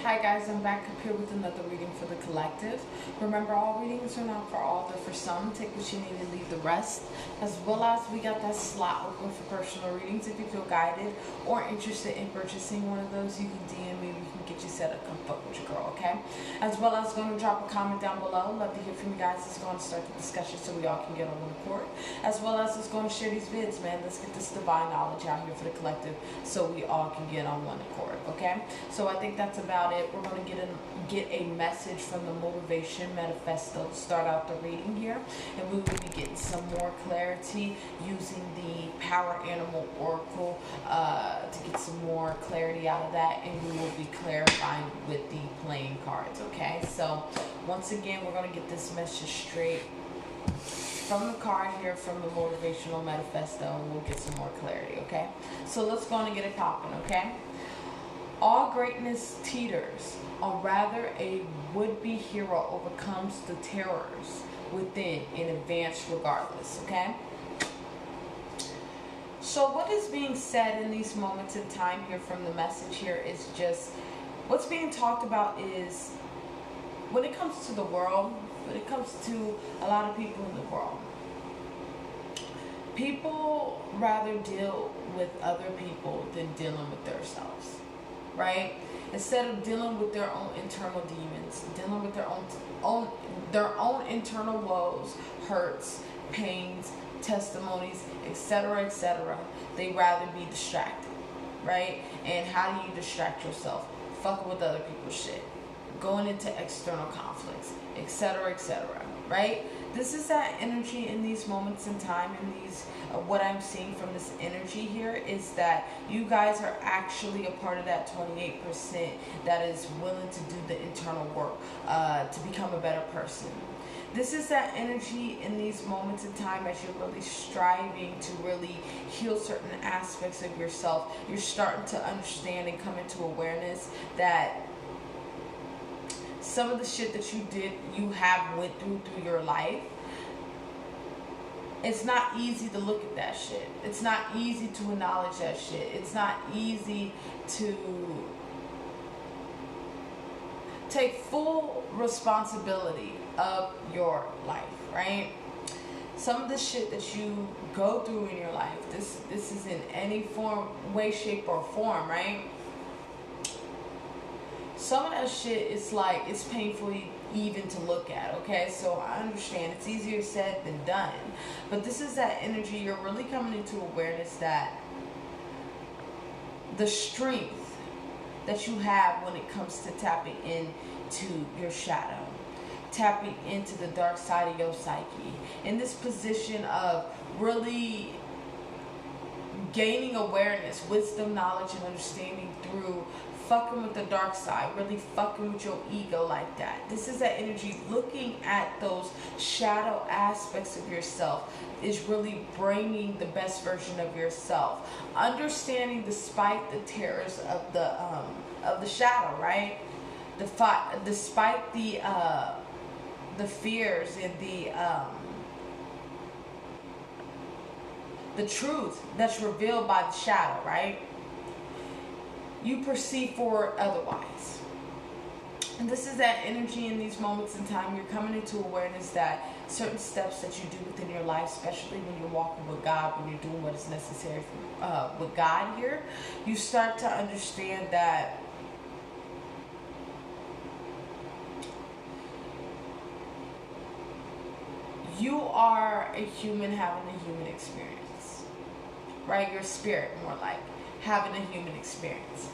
Hi guys, I'm back up here with another reading for the collective. Remember, all readings are not for all, they're for some. Take what you need and leave the rest. As well as we got that slot open for personal readings. If you feel guided or interested in purchasing one of those, you can DM me, we can get you set up, come fuck with your girl, okay? As well as going to drop a comment down below. Love to hear from you guys. It's going to start the discussion so we all can get on one accord. As well as it's going to share these vids, man. Let's get this divine knowledge out here for the collective so we all can get on one accord, okay? So I think that's about it. We're going to get a message from the Motivation Manifesto to start out the reading here, and we will be getting some more clarity using the Power Animal Oracle to get some more clarity out of that, and we will be clarifying with the playing cards, okay? So once again, we're going to get this message straight from the card here from the Motivational Manifesto, and we'll get some more clarity, okay? So let's go on and get it popping, okay? All greatness teeters, or rather a would-be hero overcomes the terrors within in advance regardless, okay? So what is being said in these moments in time here from the message here is just, what's being talked about is, when it comes to the world, when it comes to a lot of people in the world, people rather deal with other people than dealing with themselves. Right? Instead of dealing with their own internal demons, dealing with their own internal woes, hurts, pains, testimonies, etc., they rather be distracted, right? And how do you distract yourself? Fucking with other people's shit, going into external conflicts, etc., right? This is that energy in these moments in time, and these what I'm seeing from this energy here is that you guys are actually a part of that 28% that is willing to do the internal work to become a better person. This is that energy in these moments in time as you're really striving to really heal certain aspects of yourself. You're starting to understand and come into awareness that some of the shit that you have went through your life, it's not easy to look at that shit. It's not easy to acknowledge that shit. It's not easy to take full responsibility of your life, right? Some of the shit that you go through in your life, this is in any form, way, shape, or form, right? Some of that shit is like, it's painful even to look at, okay? So I understand it's easier said than done. But this is that energy, you're really coming into awareness that the strength that you have when it comes to tapping into your shadow, tapping into the dark side of your psyche, in this position of really gaining awareness, wisdom, knowledge, and understanding through fucking with the dark side, really fucking with your ego like that. This is that energy looking at those shadow aspects of yourself is really bringing the best version of yourself. Understanding despite the terrors of the shadow, right? Despite the fears and the truth that's revealed by the shadow, right? You perceive forward otherwise. And this is that energy in these moments in time. You're coming into awareness that certain steps that you do within your life, especially when you're walking with God, when you're doing what is necessary with God here, you start to understand that you are a human having a human experience, right? Your spirit, more like having a human experience.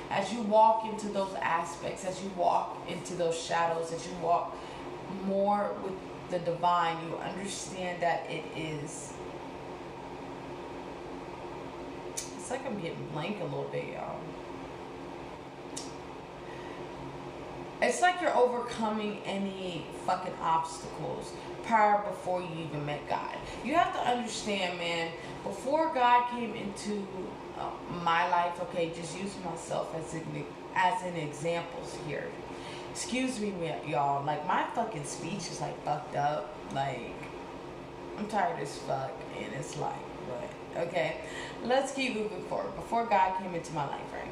As you walk into those aspects, as you walk into those shadows, as you walk more with the divine, you understand that it's like I'm getting blank a little bit, y'all. It's like you're overcoming any fucking obstacles before you even met God. You have to understand, man, before God came into my life, okay, just using myself as an example here. Excuse me, y'all, like my fucking speech is like fucked up. Like, I'm tired as fuck, and it's like, what? Okay, let's keep moving forward. Before God came into my life, right?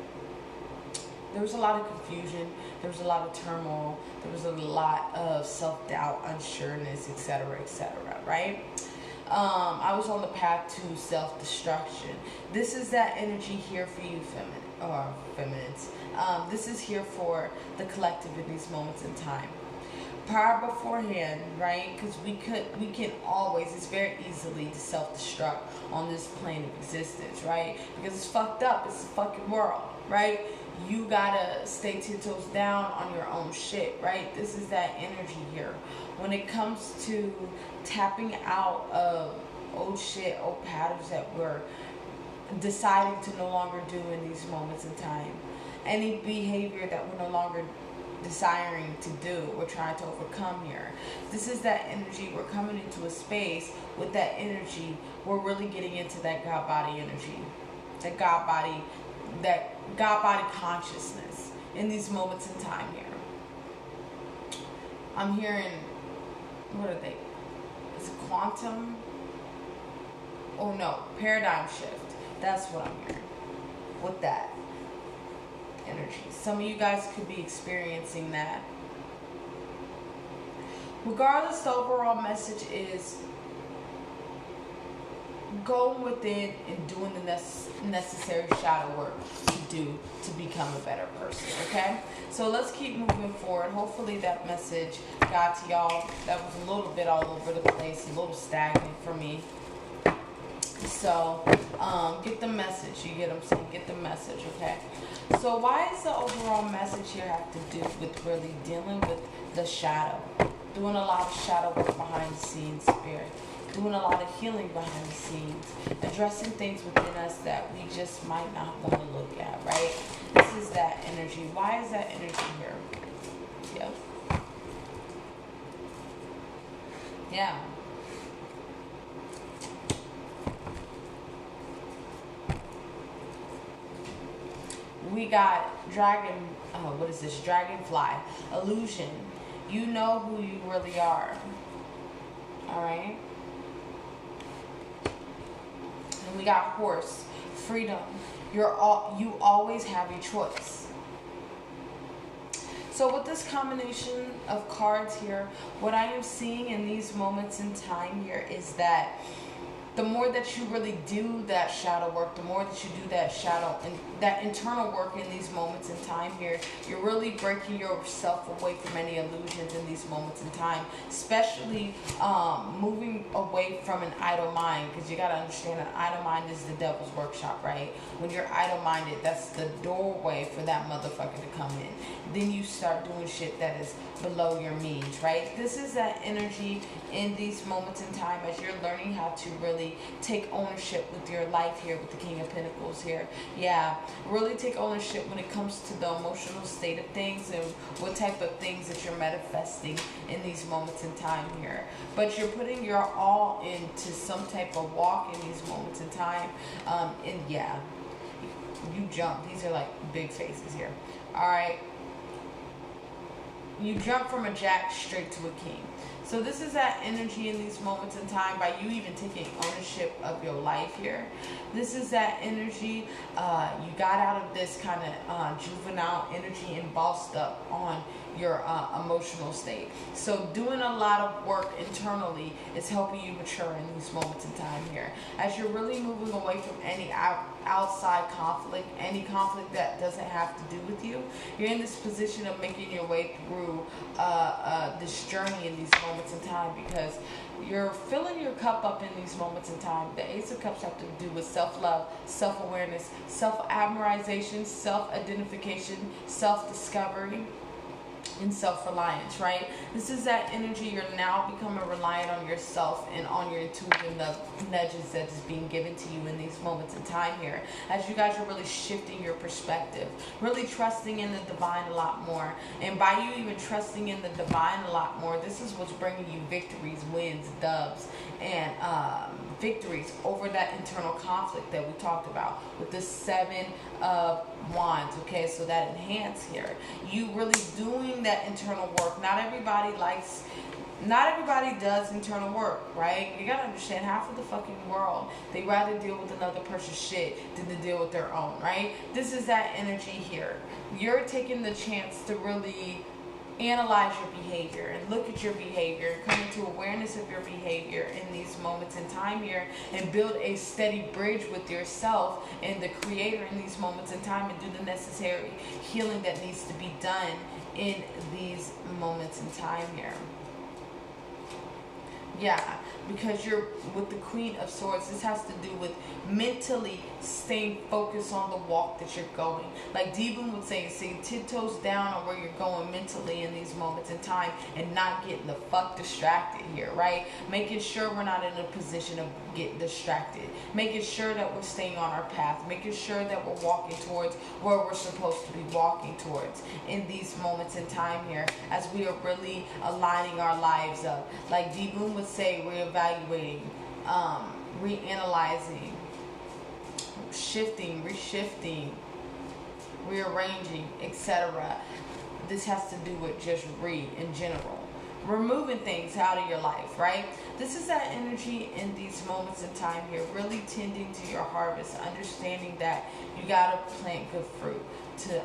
there was a lot of confusion, there was a lot of turmoil, there was a lot of self-doubt, unsureness, etc., right? I was on the path to self-destruction. This is that energy here for you, feminines. This is here for the collective in these moments in time. Prior beforehand, right? Because we can always, it's very easily to self-destruct on this plane of existence, right? Because it's fucked up. It's a fucking world, right? You gotta stay 10 toes down on your own shit, right? This is that energy here. When it comes to tapping out of old shit, old patterns that we're deciding to no longer do in these moments in time. Any behavior that we're no longer desiring to do, we're trying to overcome here. This is that energy. We're coming into a space with that energy. We're really getting into that God body energy, that God body consciousness in these moments in time here. I'm hearing, what are they? Is it quantum? Oh no, paradigm shift. That's what I'm hearing with that energy. Some of you guys could be experiencing that. Regardless, the overall message is going within and doing the necessary shadow work to do to become a better person, okay? So let's keep moving forward. Hopefully that message got to y'all. That was a little bit all over the place, a little stagnant for me. So get the message. You get what I'm saying? Get the message, okay? So why does the overall message here have to do with really dealing with the shadow? Doing a lot of shadow work behind the scenes, spirit. Doing a lot of healing behind the scenes. Addressing things within us that we just might not want to look at, right? This is that energy. Why is that energy here? Yep. Yeah. We got what is this? Dragonfly. Illusion. You know who you really are. Alright? And we got horse. Freedom. You always have a choice. So with this combination of cards here, what I am seeing in these moments in time here is that the more that you really do that shadow work, the more that you do that shadow and that internal work in these moments in time here, you're really breaking yourself away from any illusions in these moments in time, especially moving away from an idle mind, because you got to understand an idle mind is the devil's workshop, right? When you're idle-minded, that's the doorway for that motherfucker to come in. Then you start doing shit that is below your means, right? This is that energy in these moments in time as you're learning how to really take ownership with your life here with the King of Pentacles here. Yeah, really take ownership when it comes to the emotional state of things and what type of things that you're manifesting in these moments in time here. But you're putting your all into some type of walk in these moments in time. And yeah, you jump. These are like big faces here. All right. You jump from a jack straight to a king. So this is that energy in these moments in time by you even taking ownership of your life here. This is that energy. You got out of this kind of juvenile energy and bossed up on your emotional state. So doing a lot of work internally is helping you mature in these moments in time here. As you're really moving away from any outside conflict, any conflict that doesn't have to do with you, you're in this position of making your way through this journey in these moments in time because you're filling your cup up in these moments in time. The Ace of Cups have to do with self-love, self-awareness, self-admiration, self-identification, self-discovery, and self-reliance, right? This is that energy. You're now becoming reliant on yourself and on your intuitive nudges that is being given to you in these moments in time here. As you guys are really shifting your perspective, really trusting in the divine a lot more. And by you even trusting in the divine a lot more, this is what's bringing you victories, wins, doves, and victories over that internal conflict that we talked about with the Seven of Wands. Okay, so that enhance here. You really doing that internal work. Not everybody likes not everybody does internal work, right? You gotta understand, half of the fucking world, they rather deal with another person's shit than to deal with their own, right? This is that energy here. You're taking the chance to really analyze your behavior and look at your behavior and come into awareness of your behavior in these moments in time here, and build a steady bridge with yourself and the creator in these moments in time, and do the necessary healing that needs to be done in these moments in time here. Yeah, because you're with the Queen of Swords. This has to do with mentally staying focused on the walk that you're going. Like Devon would say, tiptoes down on where you're going mentally in these moments in time, and not getting the fuck distracted here, right? Making sure we're not in a position of getting distracted. Making sure that we're staying on our path. Making sure that we're walking towards where we're supposed to be walking towards in these moments in time here, as we are really aligning our lives up. Like Devon would say, reevaluating, reanalyzing, shifting, reshifting, rearranging, etc. This has to do with just in general. Removing things out of your life, right? This is that energy in these moments in time here, really tending to your harvest, understanding that you gotta plant good fruit to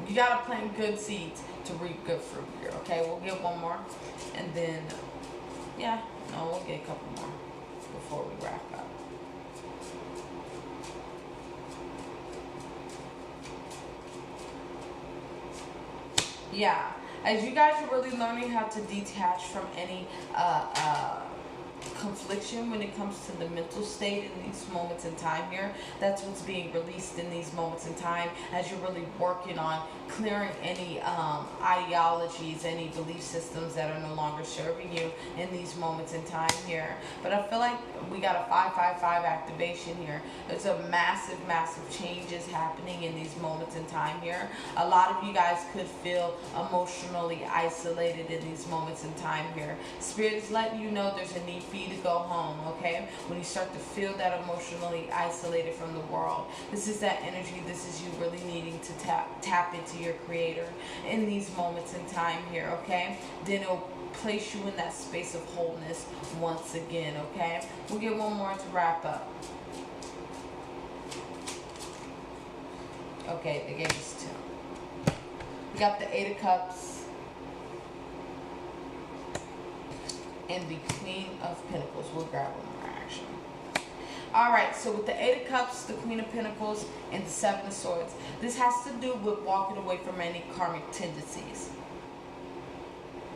you gotta plant good seeds to reap good fruit here. Okay, we'll get one more, and then we'll get a couple more before we wrap up. Yeah, as you guys are really learning how to detach from any confliction when it comes to the mental state in these moments in time here, that's what's being released in these moments in time, as you're really working on clearing any ideologies, any belief systems that are no longer serving you in these moments in time here. But I feel like we got a 555 activation here. There's a massive changes happening in these moments in time here. A lot of you guys could feel emotionally isolated in these moments in time here. Spirit is letting you know there's a need for you to go home, okay? When you start to feel that emotionally isolated from the world, this is that energy. This is you really needing to tap into your creator in these moments in time here, okay? Then it'll place you in that space of wholeness once again, okay? We'll get one more to wrap up. Okay, they gave us two. We got the Eight of Cups and the Queen of Pentacles. We'll grab one more, actually. Alright, so with the Eight of Cups, the Queen of Pentacles, and the Seven of Swords, this has to do with walking away from any karmic tendencies.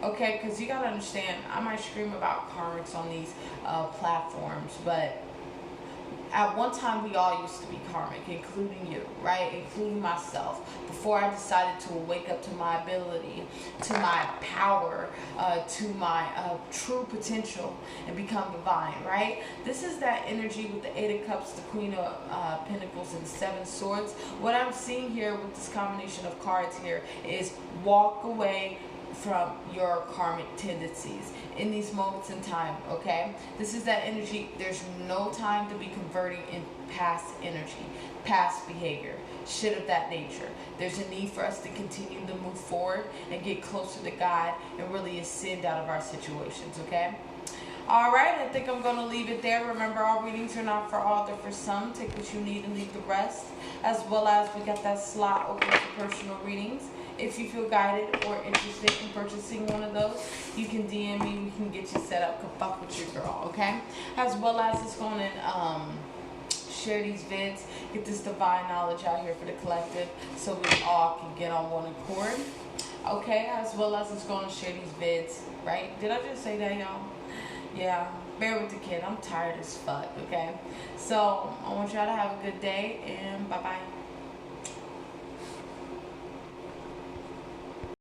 Okay, because you got to understand, I might scream about karmics on these platforms, but at one time we all used to be karmic, including you, right? Including myself. Before I decided to wake up to my ability, to my power, to my true potential, and become divine, right? This is that energy with the Eight of Cups, the Queen of Pentacles, and the Seven of Swords. What I'm seeing here with this combination of cards here is walk away from your karmic tendencies in these moments in time, okay? This is that energy. There's no time to be converting in past energy, past behavior, shit of that nature. There's a need for us to continue to move forward and get closer to God and really ascend out of our situations, okay? Alright, I think I'm going to leave it there. Remember, all readings are not for all, they're for some. Take what you need and leave the rest. As well as we got that slot open for personal readings. If you feel guided or interested in purchasing one of those, you can DM me. We can get you set up. Come fuck with your girl, okay? As well as it's going to share these vids, get this divine knowledge out here for the collective, so we all can get on one accord, okay? As well as it's going to share these vids, right? Did I just say that, y'all? Yeah, bear with the kid. I'm tired as fuck, okay? So I want y'all to have a good day, and bye-bye.